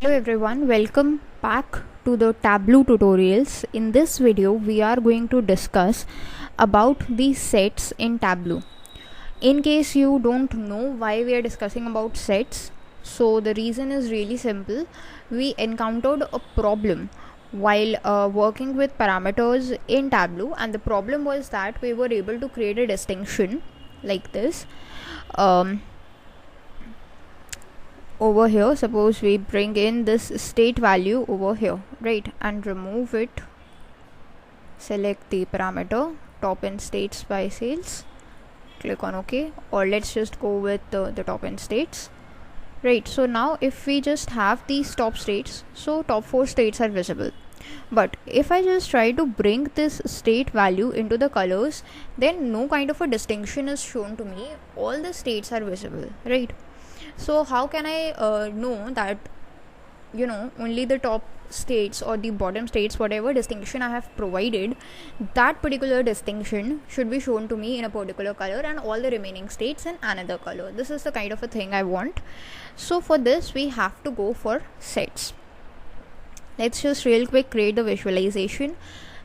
Hello everyone, welcome back to the Tableau tutorials. In this video, we are going to discuss about the sets in Tableau. In case you don't know why we are discussing about sets, so the reason is really simple. We encountered a problem while working with parameters in Tableau, and the problem was that we were able to create a distinction like this. Over here, suppose we bring in this state value over here, right, and remove it. Select the parameter top end states by sales, click on OK, or let's just go with the top end states, right. So now if we just have these top states, so top 4 states are visible. But if I just try to bring this state value into the colors, then no kind of a distinction is shown to me. All the states are visible, right? So how can I know that only the top states or the bottom states, whatever distinction I have provided, that particular distinction should be shown to me in a particular color and all the remaining states in another color. This is the kind of a thing I want. So for this we have to go for sets. Let's just real quick create the visualization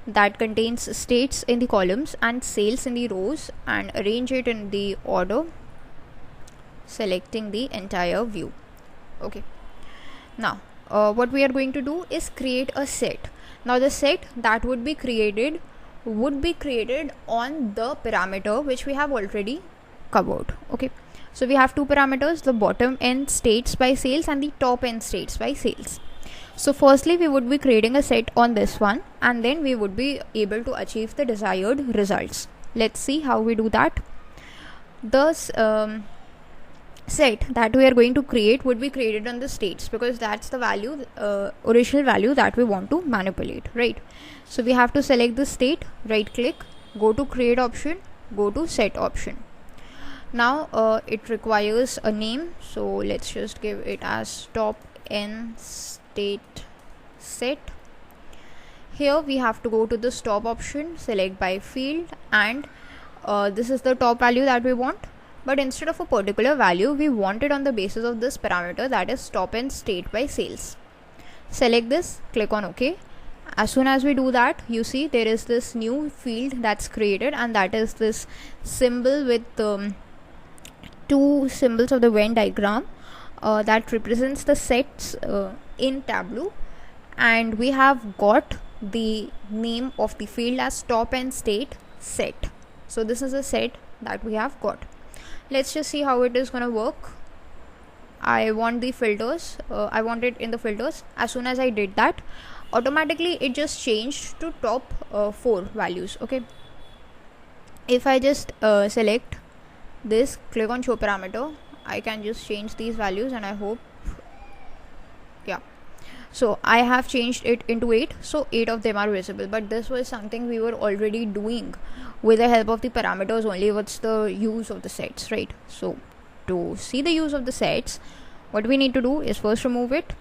that contains states in the columns and sales in the rows and arrange it in the order, selecting the entire view. Okay, now what we are going to do is create a set. Now the set that would be created on the parameter which we have already covered. Okay, so we have two parameters, the bottom end states by sales and the top end states by sales. So firstly we would be creating a set on this one, and then we would be able to achieve the desired results. Let's see how we do that. Thus set that we are going to create would be created on the states, because that's the value, original value that we want to manipulate, right? So we have to select the state, right click, go to create option, go to set option. Now it requires a name, so let's just give it as top n state set. Here we have to go to the stop option, select by field, and this is the top value that we want. But instead of a particular value, we want it on the basis of this parameter, that is top end state by sales. Select this, click on OK. As soon as we do that, you see there is this new field that's created, and that is this symbol with two symbols of the Venn diagram that represents the sets in Tableau, and we have got the name of the field as top end state set. So this is a set that we have got. Let's just see how it is gonna work. I want the filters, I want it in the filters. As soon as I did that, automatically it just changed to top 4 values. Okay, if I just select this, click on show parameter, I can just change these values, and I hope, yeah, so I have changed it into 8, so 8 of them are visible. But this was something we were already doing with the help of the parameters only. What's the use of the sets, right? So to see the use of the sets, what we need to do is first remove it,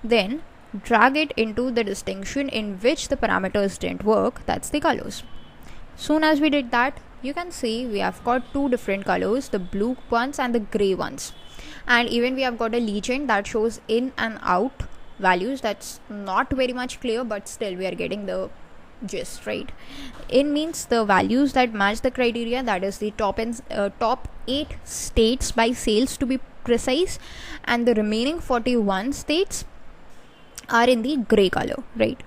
then drag it into the distinction in which the parameters didn't work, that's the colors. Soon as we did that, you can see we have got two different colors, the blue ones and the gray ones, and even we have got a legend that shows in and out values. That's not very much clear, but still we are getting the gist, right? In means the values that match the criteria, that is the top 8 states by sales to be precise, and the remaining 41 states are in the gray color, right?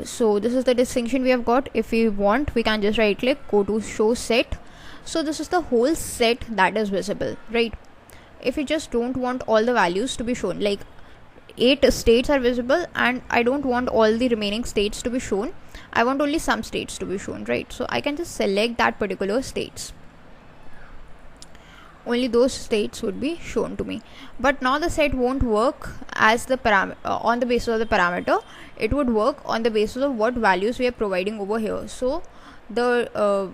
So this is the distinction we have got. If we want, we can just right click, go to show set. So this is the whole set that is visible, right? If you just don't want all the values to be shown, like 8 states are visible and I don't want all the remaining states to be shown, I want only some states to be shown, right? So I can just select that particular states, only those states would be shown to me. But now the set won't work as the on the basis of the parameter, it would work on the basis of what values we are providing over here. So the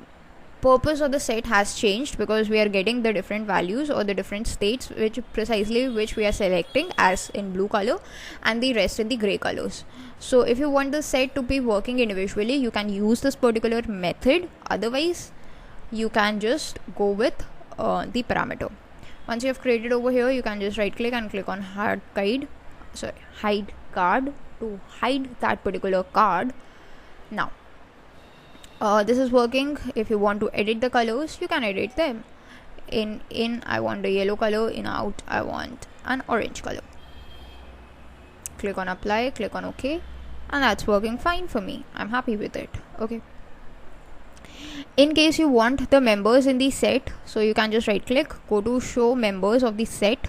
purpose of the set has changed, because we are getting the different values or the different states which we are selecting as in blue color, and the rest in the gray colors. So if you want the set to be working individually, you can use this particular method. Otherwise you can just go with the parameter. Once you have created over here, you can just right click and click on hard guide, hide card to hide that particular card. Now this is working. If you want to edit the colors, you can edit them. In I want a yellow color, in out I want an orange color. Click on apply, click on OK, and that's working fine for me. I'm happy with it. Okay, in case you want the members in the set, so you can just right click, go to show members of the set.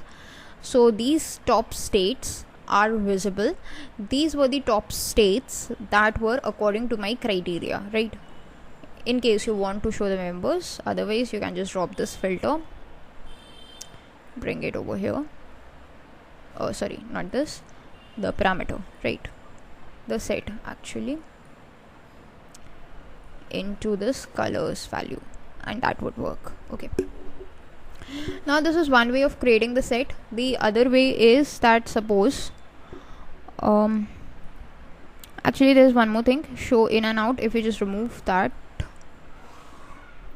So these top states are visible. These were the top states that were according to my criteria, right? In case you want to show the members, otherwise you can just drop this filter, bring it over here. Oh sorry, not this, the parameter, right? The set actually into this colors value, and that would work. Okay, now this is one way of creating the set. The other way is that suppose actually there's one more thing, show in and out. If you just remove that,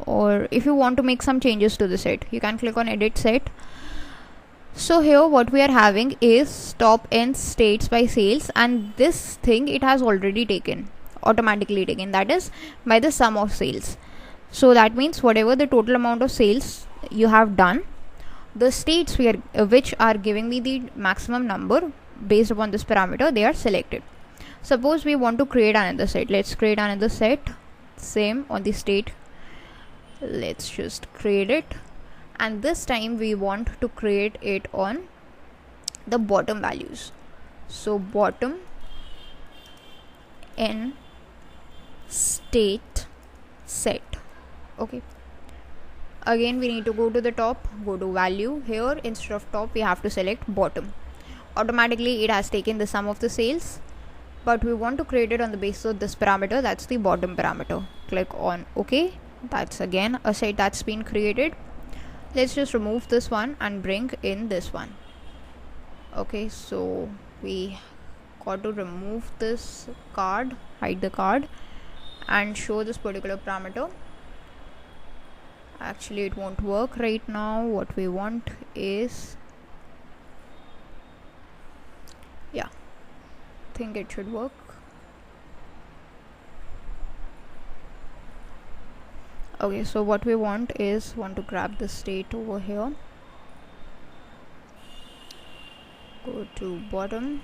or if you want to make some changes to the set, you can click on edit set. So here what we are having is top n states by sales, and this thing it has already taken, automatically taken, that is by the sum of sales. So that means whatever the total amount of sales you have done, the states which are giving me the maximum number based upon this parameter, they are selected. Suppose we want to create another set. Let's create another set, same on the state. Let's just create it, and this time we want to create it on the bottom values. So bottom n state set. Okay, again we need to go to the top, go to value. Here instead of top we have to select bottom. Automatically it has taken the sum of the sales, but we want to create it on the basis of this parameter, that's the bottom parameter. Click on OK. That's again a set that's been created. Let's just remove this one and bring in this one. Okay, so we got to remove this card, hide the card, and show this particular parameter. Actually it won't work right now. What we want is, yeah, think it should work. Okay, so what we want is, want to grab the state over here, go to bottom,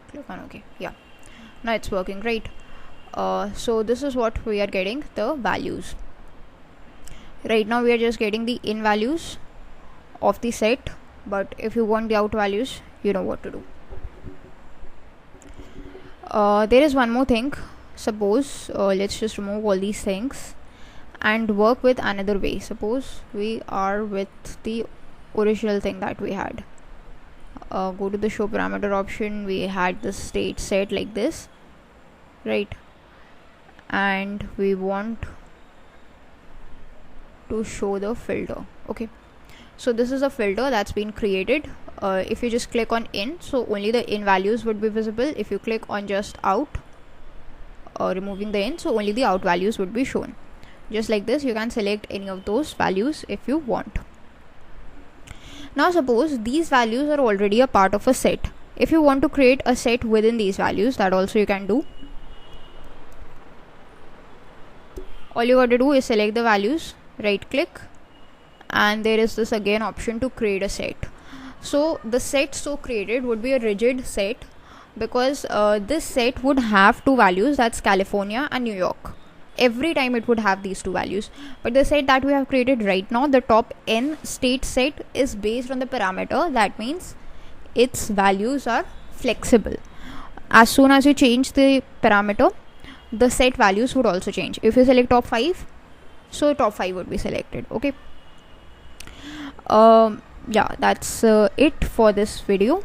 click on OK. Yeah, now it's working great. So this is what we are getting, the values. Right now we are just getting the in values of the set, but if you want the out values, you know what to do. There is one more thing. Suppose let's just remove all these things and work with another way. Suppose we are with the original thing that we had. Go to the show parameter option. We had the state set like this, right? And we want to show the filter. Okay, so this is a filter that's been created. If you just click on in, so only the in values would be visible. If you click on just out, removing the in, so only the out values would be shown. Just like this, you can select any of those values if you want. Now suppose these values are already a part of a set. If you want to create a set within these values, that also you can do. All you got to do is select the values, right click, and there is this again option to create a set. So the set so created would be a rigid set, because this set would have two values, that's California and New York. Every time it would have these two values. But the set that we have created right now, the top n state set, is based on the parameter. That means its values are flexible. As soon as you change the parameter, the set values would also change. If you select top 5, so top 5 would be selected. Okay, yeah, that's it for this video.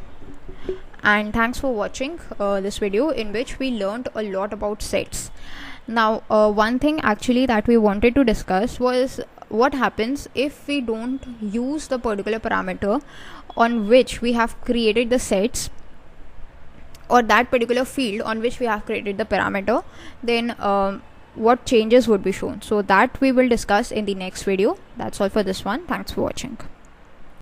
And thanks for watching this video, in which we learned a lot about sets. Now one thing actually that we wanted to discuss was what happens if we don't use the particular parameter on which we have created the sets, or that particular field on which we have created the parameter. Then what changes would be shown. So that we will discuss in the next video. That's all for this one. Thanks for watching.